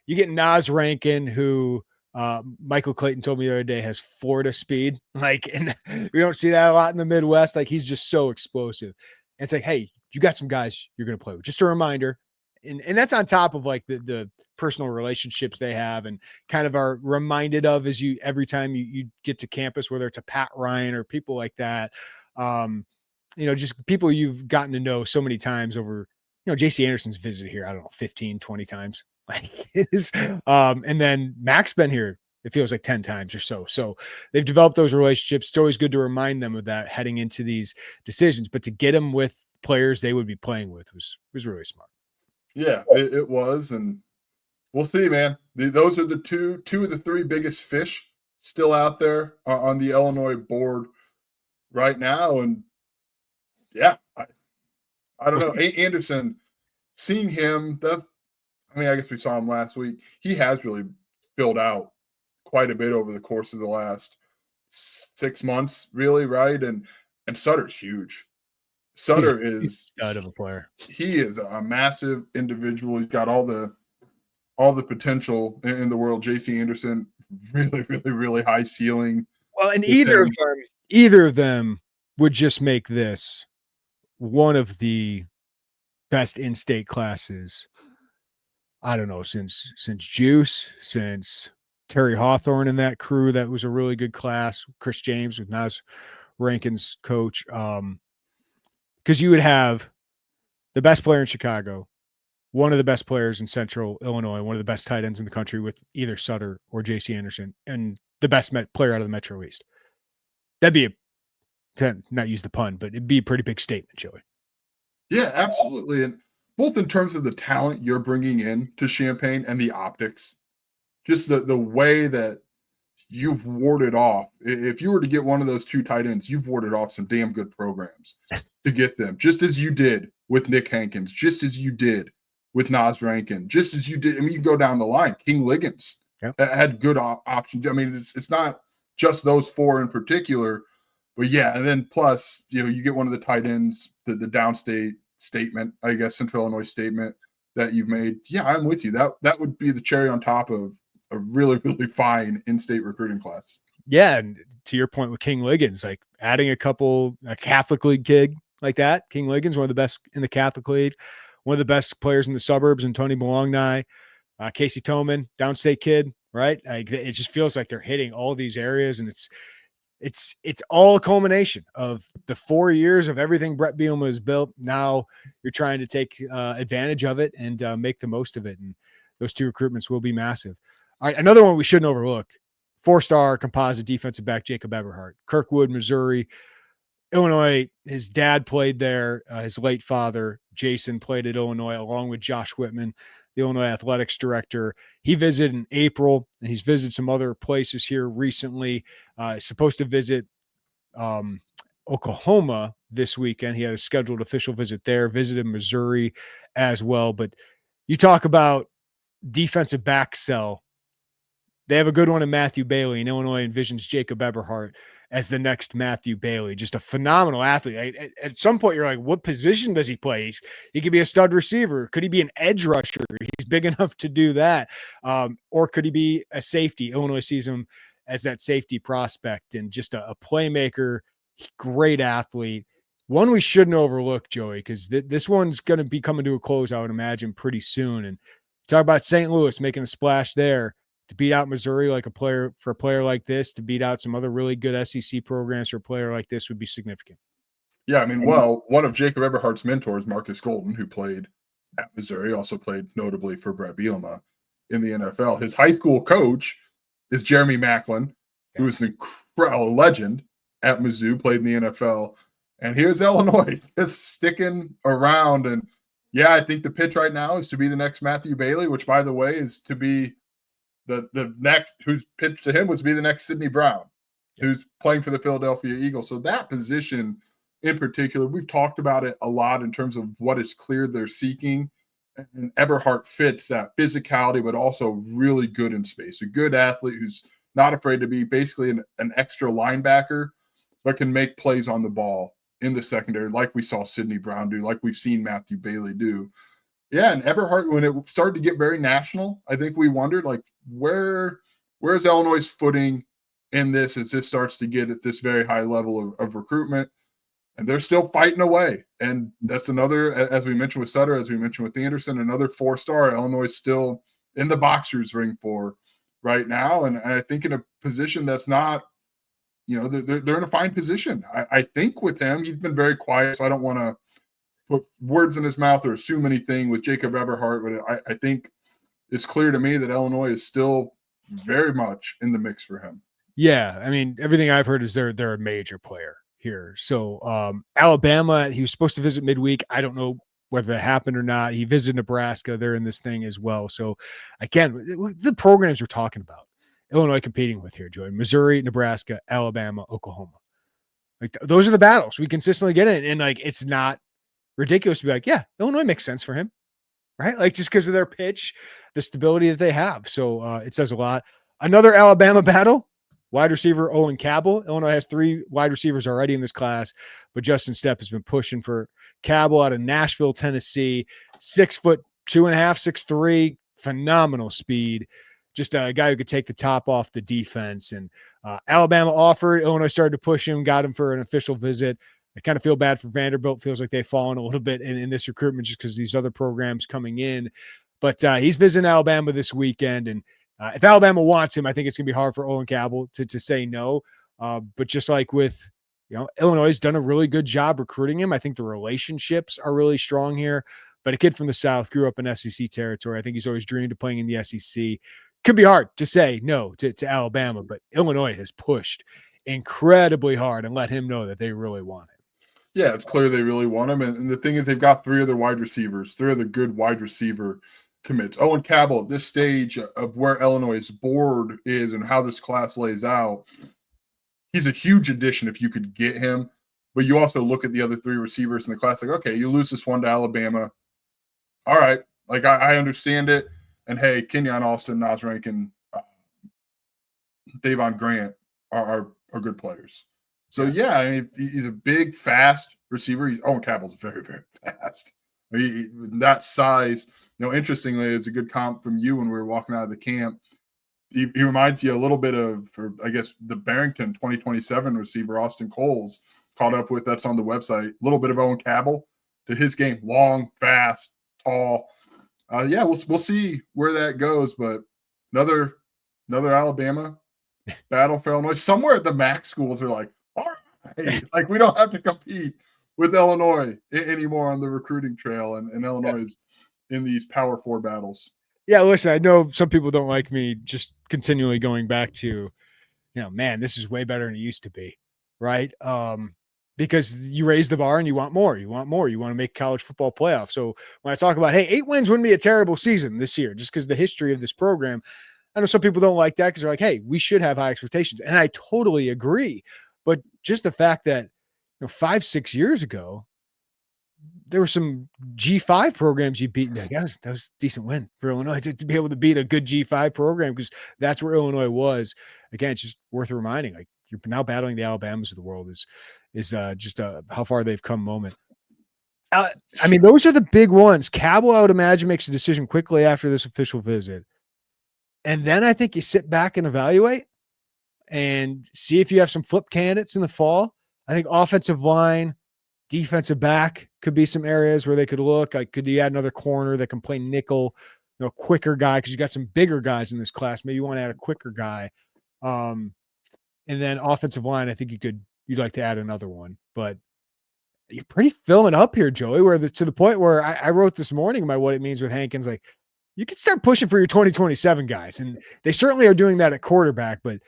You get Nas Rankin, who Michael Clayton told me the other day has Florida speed. Like, and we don't see that a lot in the Midwest. Like, he's just so explosive. And it's like, hey, you got some guys you're going to play with. Just a reminder, and that's on top of like the personal relationships they have and kind of are reminded of as you every time you get to campus, whether it's a Pat Ryan or people like that. Just people you've gotten to know so many times over, JC Anderson's visited here, I don't know, 15, 20 times. And then Mack's been here, it feels like 10 times or so. So they've developed those relationships. It's always good to remind them of that heading into these decisions, but to get them with players they would be playing with was really smart. Yeah, it was. And we'll see, man. Those are the two of the three biggest fish still out there on the Illinois board right now. And yeah, I don't know. Anderson, seeing him, I guess we saw him last week. He has really filled out quite a bit over the course of the last 6 months, really, right? And Sutter's huge. Sutter is a stud of a player. He is a massive individual. He's got all the potential in the world. JC Anderson, really, really, really high ceiling. Well, and either of them would just make this one of the best in-state classes. I don't know, since Juice, since Terry Hawthorne and that crew. That was a really good class. Chris James with Naz Rankin's coach. Because you would have the best player in Chicago, one of the best players in Central Illinois, one of the best tight ends in the country with either Sutter or JC Anderson, and the best player out of the Metro East. That'd be not use the pun, but it'd be a pretty big statement, Joey. Yeah, absolutely. And both in terms of the talent you're bringing in to Champaign and the optics, just the way that you've warded off. If you were to get one of those two tight ends, you've warded off some damn good programs to get them, just as you did with Nick Hankins, just as you did with Naz Rankin, just as you did. I mean, you go down the line. King Liggins had good options. I mean, it's not just those four in particular, but yeah. And then plus, you get one of the tight ends, the downstate statement, I guess, Central Illinois statement that you've made. Yeah, I'm with you. That would be the cherry on top of a really, really fine in-state recruiting class. Yeah, and to your point with King Liggins, like adding a Catholic League kid like that. King Liggins, one of the best in the Catholic League, one of the best players in the suburbs, and Tony Belongnai, Casey Toman, downstate kid, right? Like, it just feels like they're hitting all these areas, and it's all a culmination of the 4 years of everything Brett Bielema has built. Now you're trying to take advantage of it and make the most of it, and those two recruitments will be massive. All right, another one we shouldn't overlook, 4-star composite defensive back Jacob Eberhart, Kirkwood, Missouri. Illinois, his dad played there. His late father, Jason, played at Illinois along with Josh Whitman, the Illinois athletics director. He visited in April, and he's visited some other places here recently. Supposed to visit Oklahoma this weekend. He had a scheduled official visit there, visited Missouri as well. But you talk about defensive back cell. They have a good one in Matthew Bailey, and Illinois envisions Jacob Eberhart as the next Matthew Bailey. Just a phenomenal athlete. At some point, you're like, what position does he play? He could be a stud receiver. Could he be an edge rusher? He's big enough to do that. Or could he be a safety? Illinois sees him as that safety prospect and just a playmaker, great athlete. One we shouldn't overlook, Joey, because this one's going to be coming to a close, I would imagine, pretty soon. And talk about St. Louis making a splash there. To beat out Missouri for a player like this, to beat out some other really good SEC programs for a player like this would be significant. Yeah, I mean, well, one of Jacob Eberhart's mentors, Marcus Golden, who played at Missouri, also played notably for Brett Bielema in the NFL. His high school coach is Jeremy Macklin, who is an incredible legend at Mizzou, played in the NFL. And here's Illinois just sticking around. And yeah, I think the pitch right now is to be the next Matthew Bailey, which, by the way, is to be the next who's pitched to him was to be the next Sidney Brown, who's playing for the Philadelphia Eagles. So that position in particular, we've talked about it a lot in terms of what is clear they're seeking. And Everheart fits that physicality, but also really good in space. A good athlete who's not afraid to be basically an extra linebacker, but can make plays on the ball in the secondary, like we saw Sidney Brown do, like we've seen Matthew Bailey do. Yeah, and Everheart, when it started to get very national, I think we wondered, like, where's Illinois' footing in this as this starts to get at this very high level of recruitment? and they're still fighting away. And that's another, as we mentioned with Sutter, as we mentioned with Anderson, another 4-star Illinois is still in the boxers ring for right now. And I think in a position that's not, they're in a fine position. I think with him, he's been very quiet, so I don't want to put words in his mouth or assume anything with Jacob Eberhart, but I think it's clear to me that Illinois is still very much in the mix for him. Yeah, I mean, everything I've heard is they're a major player here. So Alabama, he was supposed to visit midweek. I don't know whether that happened or not. He visited Nebraska. They're in this thing as well. So again, the programs we're talking about, Illinois competing with here, Joey, Missouri, Nebraska, Alabama, Oklahoma. Like those are the battles we consistently get in. And like, it's not ridiculous to be like, yeah, Illinois makes sense for him, right? Like just because of their pitch, the stability that they have. So it says a lot. Another Alabama battle. Wide receiver Owen Cabell. Illinois has 3 wide receivers already in this class, but Justin Stepp has been pushing for Cabell out of Nashville, Tennessee. 6'2.5", 6'3", phenomenal speed. Just a guy who could take the top off the defense. And Alabama offered. Illinois started to push him, got him for an official visit. I kind of feel bad for Vanderbilt. Feels like they've fallen a little bit in this recruitment just because these other programs coming in. But he's visiting Alabama this weekend, and if Alabama wants him, I think it's going to be hard for Owen Cabell to say no. But just like with, Illinois has done a really good job recruiting him. I think the relationships are really strong here. But a kid from the South grew up in SEC territory. I think he's always dreamed of playing in the SEC. Could be hard to say no to Alabama, but Illinois has pushed incredibly hard and let him know that they really want him. Yeah, it's clear they really want him. And the thing is, they've got 3 other wide receivers, 3 other good wide receiver commits. Owen Cabell, at this stage of where Illinois' board is and how this class lays out, he's a huge addition if you could get him. But you also look at the other 3 receivers in the class, like, okay, you lose this one to Alabama. All right, like I understand it. And hey, Kenyon Alston, Nas Rankin, Davon Grant are good players. So yeah, I mean, he's a big, fast receiver. Owen Cabell's very, very fast. I mean, that size. Interestingly, it's a good comp from you when we were walking out of the camp. He reminds you a little bit of, I guess, the Barrington 2027 receiver, Austin Coles, caught up with. That's on the website. A little bit of Owen Cabell to his game. Long, fast, tall. Yeah, we'll see where that goes. But another Alabama battle for Illinois. Somewhere at the Mack schools are like, all right, like we don't have to compete with Illinois anymore on the recruiting trail. And Illinois is in these Power 4 battles. Yeah, listen, I know some people don't like me just continually going back to, man, this is way better than it used to be, right? Because you raise the bar and you want more. You want to make college football playoff. So when I talk about, hey, 8 wins wouldn't be a terrible season this year, just because the history of this program, I know some people don't like that because they're like, hey, we should have high expectations. And I totally agree. But just the fact that 5-6 years ago, there were some G5 programs you beat. That was a decent win for Illinois to be able to beat a good G5 program, because that's where Illinois was. Again, it's just worth reminding. Like, you're now battling the Alabamas of the world is just a how far they've come moment. I mean, those are the big ones. Cabell, I would imagine, makes a decision quickly after this official visit. And then I think you sit back and evaluate and see if you have some flip candidates in the fall. I think offensive line, defensive back could be some areas where they could look. Like, could you add another corner that can play nickel, quicker guy, because you got some bigger guys in this class. Maybe you want to add a quicker guy. And then offensive line, I think you'd like to add another one. But you're pretty filling up here, Joey, where to the point where I wrote this morning about what it means with Hankins. Like, you can start pushing for your 2027 guys. And they certainly are doing that at quarterback, but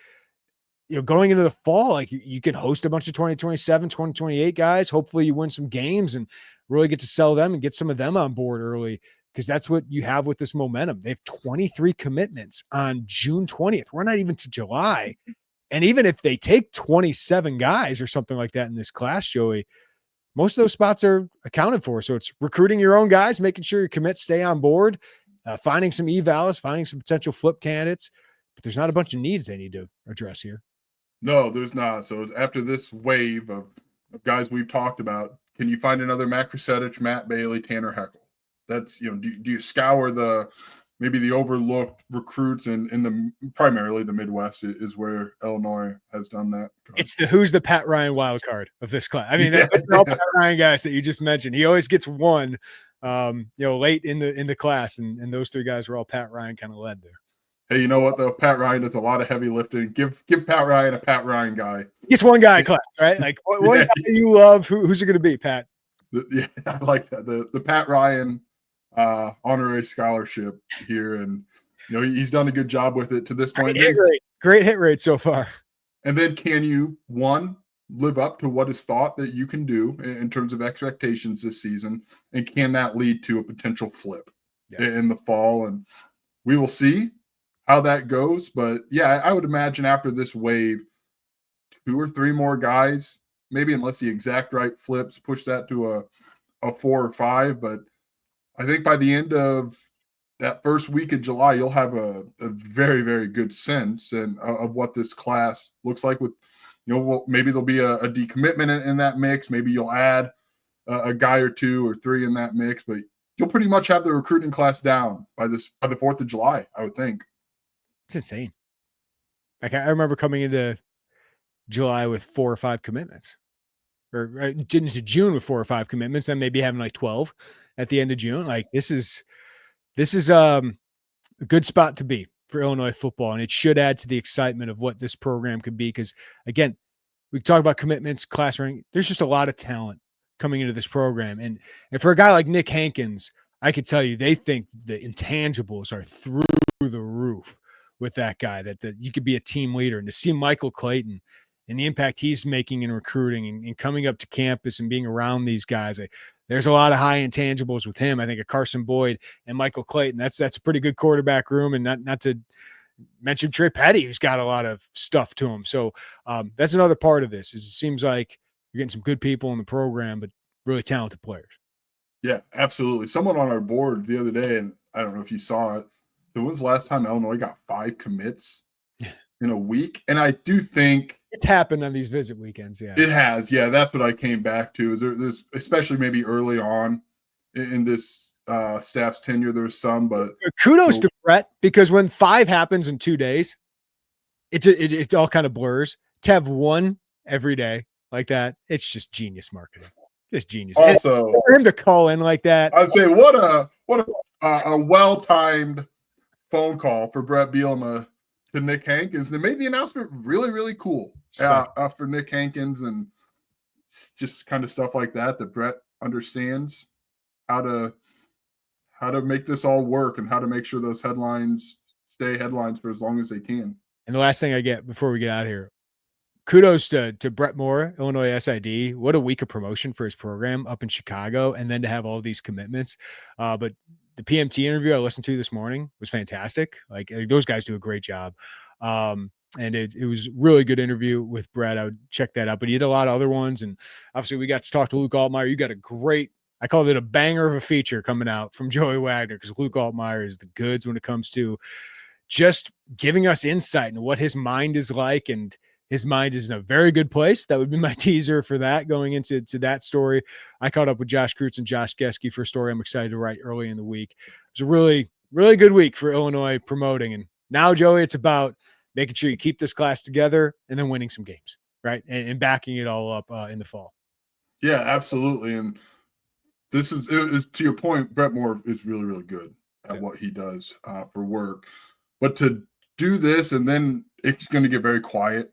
going into the fall, like you can host a bunch of 2027, 2028 guys. Hopefully you win some games and really get to sell them and get some of them on board early, because that's what you have with this momentum. They have 23 commitments on June 20th. We're not even to July. And even if they take 27 guys or something like that in this class, Joey, most of those spots are accounted for. So it's recruiting your own guys, making sure your commits stay on board, finding some evals, finding some potential flip candidates. But there's not a bunch of needs they need to address here. No, there's not. So after this wave of guys we've talked about, can you find another Mack Pritchard, Matt Bailey, Tanner Heckel? That's, do you scour the maybe the overlooked recruits in the primarily the Midwest is where Illinois has done that. It's the who's the Pat Ryan wild card of this class. I mean, Yeah, they're all Pat Ryan guys that you just mentioned. He always gets one, late in the class, and those three guys were all Pat Ryan kind of led there. Hey, you know what though? Pat Ryan does a lot of heavy lifting. Give Pat Ryan a Pat Ryan guy. It's one guy class, right? Like one guy you love. Who's it going to be, Pat? Yeah, I like that. The Pat Ryan honorary scholarship here, and he's done a good job with it to this point. Great hit rate so far. And then can you live up to what is thought that you can do in terms of expectations this season, and can that lead to a potential flip in the fall? And we will see how that goes. But yeah, I would imagine after this wave, 2 or 3 more guys, maybe, unless the exact right flips, push that to a 4 or 5. But I think by the end of that first week of July, you'll have a very, very good sense of what this class looks like. With maybe there'll be a decommitment in that mix. Maybe you'll add a guy or 2 or 3 in that mix, but you'll pretty much have the recruiting class down by the 4th of July, I would think. It's insane. Like, I remember coming into July with 4 or 5 commitments, or into June with 4 or 5 commitments, and maybe having like 12 at the end of June. Like, this is a good spot to be for Illinois football, and it should add to the excitement of what this program could be. Because again, we talk about commitments, class rank. There's just a lot of talent coming into this program, and for a guy like Nick Hankins, I could tell you they think the intangibles are through the roof with that guy. That you could be a team leader, and to see Michael Clayton and the impact he's making in recruiting and coming up to campus and being around these guys. There's a lot of high intangibles with him. I think of Carson Boyd and Michael Clayton. That's a pretty good quarterback room, and not to mention Trey Petty, who's got a lot of stuff to him. So that's another part of this. Is it seems like you're getting some good people in the program, but really talented players. Yeah, absolutely. Someone on our board the other day, and I don't know if you saw it. So when's the last time Illinois got 5 commits in a week? And I do think it's happened on these visit weekends. Yeah, it has. Yeah, that's what I came back to. There's especially maybe early on in this staff's tenure, there's some, but kudos to Brett, because when 5 happens in 2 days, it all kind of blurs. To have 1 every day like that, it's just genius marketing. Just genius. Also, and for him to call in like that, I'd say what a well-timed phone call for Brett Bielema to Nick Hankins. They made the announcement really, really cool for Nick Hankins, and just kind of stuff like that Brett understands how to make this all work and how to make sure those headlines stay headlines for as long as they can. And the last thing I get before we get out of here, kudos to Brett Moore, Illinois SID. What a week of promotion for his program up in Chicago, and then to have all these commitments. But the PMT interview I listened to this morning was fantastic. Like those guys do a great job. And it was really good interview with Brett. I would check that out, but he had a lot of other ones. And obviously we got to talk to Luke Altmaier. You got a great, I called it a banger of a feature coming out from Joey Wagner, because Luke Altmaier is the goods when it comes to just giving us insight into what his mind is like, and his mind is in a very good place. That would be my teaser for that going into that story. I caught up with Josh Kreutz and Josh Geske for a story I'm excited to write early in the week. It was a really, really good week for Illinois promoting. And now, Joey, it's about making sure you keep this class together and then winning some games, right? And backing it all up in the fall. Yeah, absolutely. And this is to your point, Brett Moore is really, really good at what he does for work. But to do this, and then it's going to get very quiet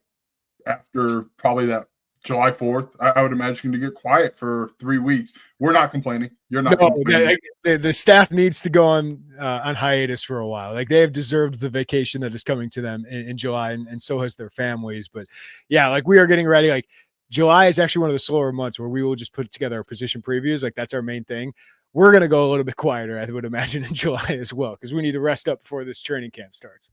after probably that July 4th. I would imagine going to get quiet for 3 weeks. We're not complaining. You're not complaining. The staff needs to go on hiatus for a while. Like, they have deserved the vacation that is coming to them in July, and so has their families. But yeah, like, we are getting ready. Like, July is actually one of the slower months where we will just put together our position previews. Like, that's our main thing. We're going to go a little bit quieter, I would imagine, in July as well, because we need to rest up before this training camp starts.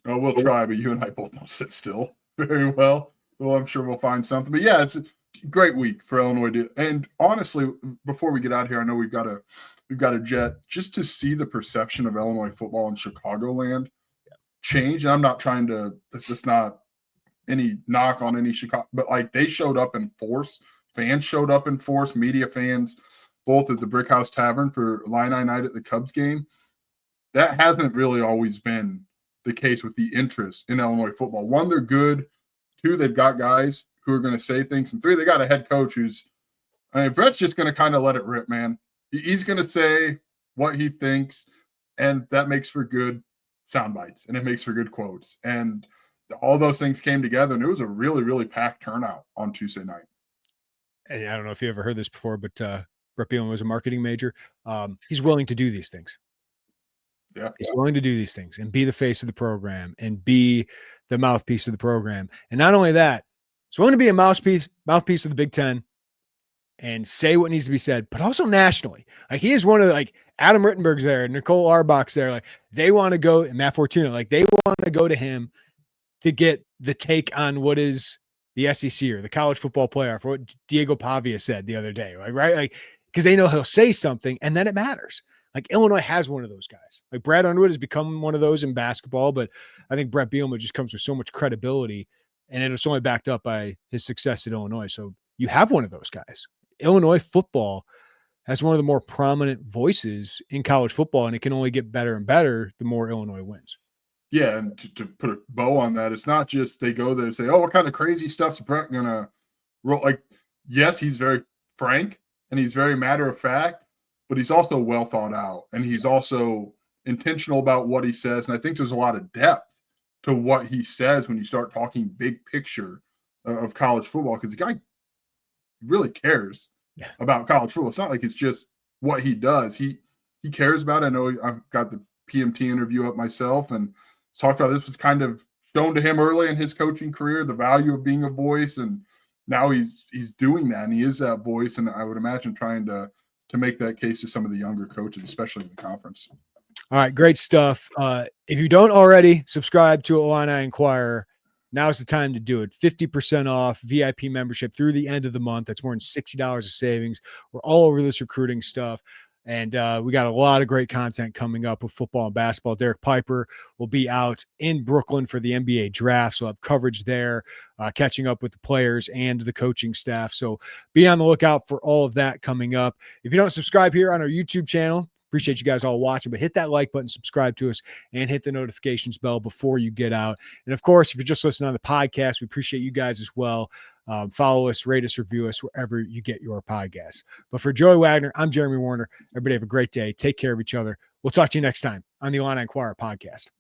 Oh, we'll try, but you and I both don't sit still very well. Well, I'm sure we'll find something. But yeah, it's a great week for Illinois. And honestly, before we get out here, I know we've got a jet, just to see the perception of Illinois football in Chicagoland change. And I'm not trying to, it's just not any knock on any Chicago, but like, they showed up in force. Fans showed up in force, media fans, both at the Brick House Tavern for Illini night at the Cubs game. that hasn't really always been the case with the interest in Illinois football. One, they're good. Two, they've got guys who are going to say things. And three, they got a head coach who's, I mean, Brett's just going to kind of let it rip, man. He's going to say what he thinks, and that makes for good sound bites, and it makes for good quotes. And all those things came together, and it was a really, really packed turnout on Tuesday night. And I don't know if you ever heard this before, but Brett Bielema was a marketing major. He's willing to do these things. Yeah, he's willing to do these things and be the face of the program and be the mouthpiece of the program. And not only that, he's willing to be a mouthpiece of the Big Ten and say what needs to be said, but also nationally. Like, he is one of the, like, Adam Rittenberg's there, Nicole Arbach's there. Like, they want to go, and Matt Fortuna, like, they want to go to him to get the take on what is the SEC or the college football playoff, or what Diego Pavia said the other day, right? Like, because they know he'll say something and then it matters. Like, Illinois has one of those guys. Like, Brad Underwood has become one of those in basketball, but I think Brett Bielema just comes with so much credibility, and it's only backed up by his success at Illinois. So you have one of those guys. Illinois football has one of the more prominent voices in college football, and it can only get better and better the more Illinois wins. Yeah, and to put a bow on that, it's not just they go there and say, oh, what kind of crazy stuff's Brett going to roll? Like, yes, he's very frank, and he's very matter of fact, but he's also well thought out, and he's also intentional about what he says. And I think there's a lot of depth to what he says when you start talking big picture of college football, because the guy really cares about college football. It's not like it's just what he does. He cares about it. I know I've got the PMT interview up myself and talked about this was kind of shown to him early in his coaching career, the value of being a voice. And now he's doing that, and he is that voice. And I would imagine trying to make that case to some of the younger coaches, especially in the conference. All right, great stuff. If you don't already subscribe to Illini Inquirer, now's the time to do it. 50% off VIP membership through the end of the month. That's more than $60 of savings. We're all over this recruiting stuff. And we got a lot of great content coming up with football and basketball. Derek Piper will be out in Brooklyn for the NBA draft, so I'll have coverage there, catching up with the players and the coaching staff. So be on the lookout for all of that coming up. If you don't subscribe here on our YouTube channel, appreciate you guys all watching, but hit that like button, subscribe to us, and hit the notifications bell before you get out. And of course, if you're just listening on the podcast, we appreciate you guys as well. Follow us, rate us, review us wherever you get your podcasts. But for Joey Wagner, I'm Jeremy Werner. Everybody have a great day. Take care of each other. We'll talk to you next time on the Illini Inquirer Podcast.